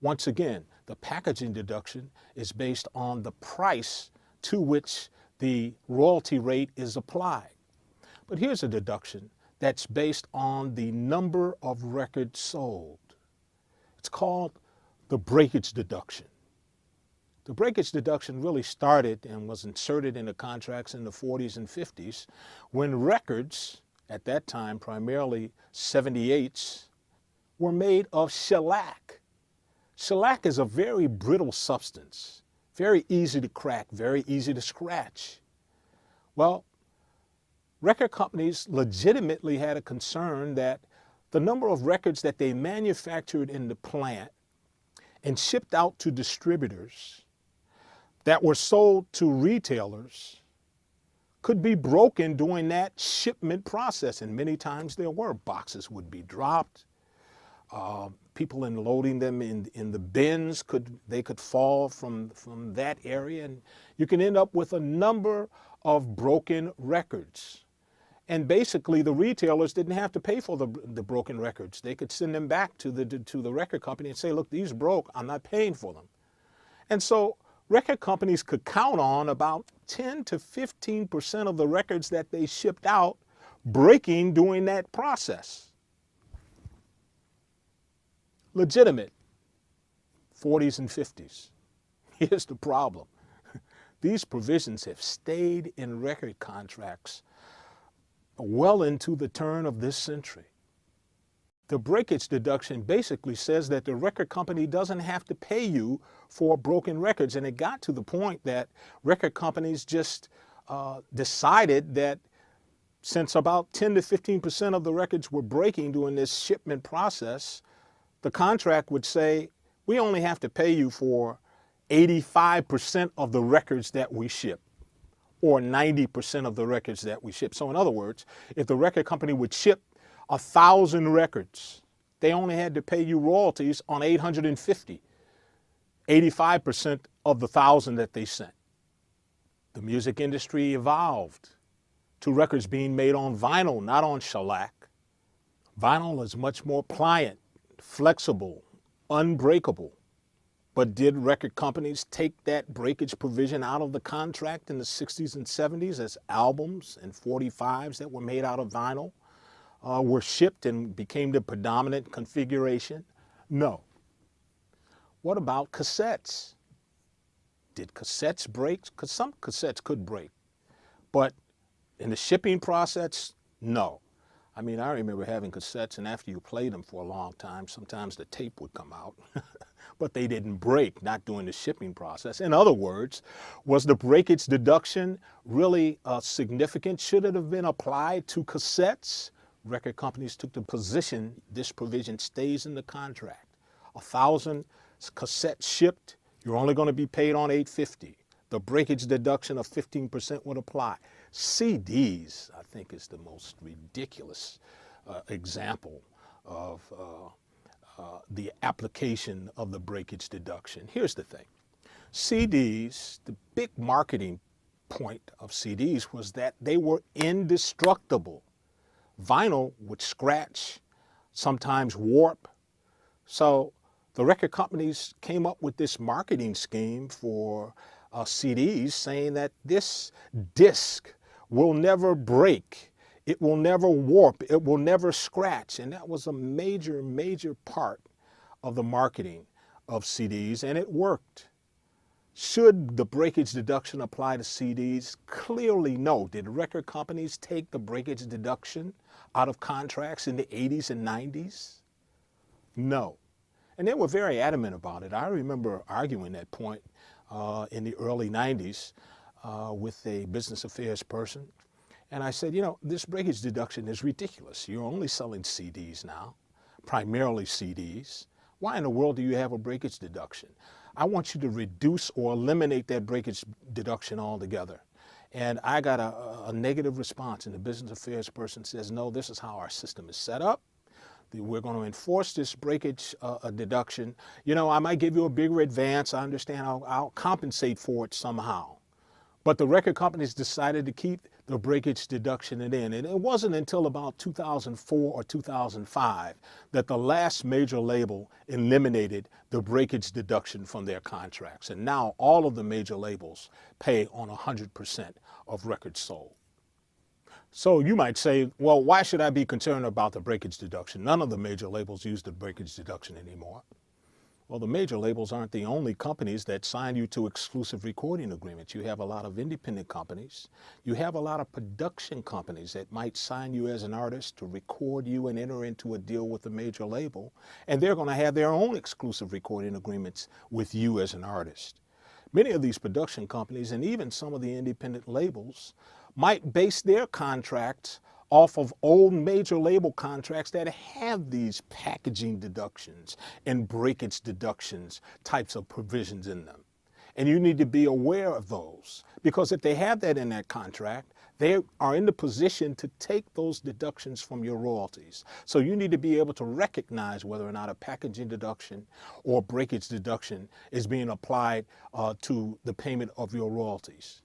Once again, the packaging deduction is based on the price to which the royalty rate is applied. But here's a deduction that's based on the number of records sold. It's called the breakage deduction. The breakage deduction really started and was inserted into contracts in the 40s and 50s when records, at that time primarily 78s, were made of shellac. Shellac is a very brittle substance, very easy to crack, very easy to scratch. Well, record companies legitimately had a concern that the number of records that they manufactured in the plant and shipped out to distributors that were sold to retailers could be broken during that shipment process. And many times there were. Boxes would be dropped. People in loading them in the bins could fall from that area, and you can end up with a number of broken records. And basically the retailers didn't have to pay for the broken records. They could send them back to the record company and say, look, these broke, I'm not paying for them. And so record companies could count on about 10 to 15% of the records that they shipped out breaking during that process. Legitimate 40s and 50s. Here's the problem. These provisions have stayed in record contracts well into the turn of this century. The breakage deduction basically says that the record company doesn't have to pay you for broken records. And it got to the point that record companies just decided that since about 10 to 15% of the records were breaking during this shipment process, the contract would say, we only have to pay you for 85% of the records that we ship, or 90% of the records that we ship. So in other words, if the record company would ship 1,000 records, they only had to pay you royalties on 850, 85% of the 1,000 that they sent. The music industry evolved to records being made on vinyl, not on shellac. Vinyl is much more pliant, flexible, unbreakable. But did record companies take that breakage provision out of the contract in the 60s and 70s as albums and 45s that were made out of vinyl were shipped and became the predominant configuration? No. What about cassettes? Did cassettes break? Because some cassettes could break. But in the shipping process, no. I mean, I remember having cassettes, and after you played them for a long time, sometimes the tape would come out. But they didn't break, not during the shipping process. In other words, was the breakage deduction really significant? Should it have been applied to cassettes? Record companies took the position this provision stays in the contract. 1,000 cassettes shipped, you're only going to be paid on 850. The breakage deduction of 15% would apply. CDs, I think, is the most ridiculous example of the application of the breakage deduction. Here's the thing. CDs, the big marketing point of CDs was that they were indestructible. Vinyl would scratch, sometimes warp. So the record companies came up with this marketing scheme for CDs saying that this disc will never break. It will never warp. It will never scratch. And that was a major, major part of the marketing of CDs, and it worked. Should the breakage deduction apply to CDs? Clearly no. Did record companies take the breakage deduction out of contracts in the 80s and 90s? No. And they were very adamant about it. I remember arguing that point in the early 90s with a business affairs person. And I said, you know, this breakage deduction is ridiculous. You're only selling CDs now, primarily CDs. Why in the world do you have a breakage deduction? I want you to reduce or eliminate that breakage deduction altogether. And I got a negative response, and the business affairs person says, no, this is how our system is set up. We're going to enforce this breakage deduction. You know, I might give you a bigger advance. I understand I'll compensate for it somehow. But the record companies decided to keep the breakage deduction in. And it wasn't until about 2004 or 2005 that the last major label eliminated the breakage deduction from their contracts. And now all of the major labels pay on 100% of records sold. So you might say, well, why should I be concerned about the breakage deduction? None of the major labels use the breakage deduction anymore. Well, the major labels aren't the only companies that sign you to exclusive recording agreements. You have a lot of independent companies. You have a lot of production companies that might sign you as an artist to record you and enter into a deal with a major label. And they're going to have their own exclusive recording agreements with you as an artist. Many of these production companies and even some of the independent labels might base their contracts off of old major label contracts that have these packaging deductions and breakage deductions types of provisions in them. And you need to be aware of those, because if they have that in that contract, they are in the position to take those deductions from your royalties. So you need to be able to recognize whether or not a packaging deduction or breakage deduction is being applied to the payment of your royalties.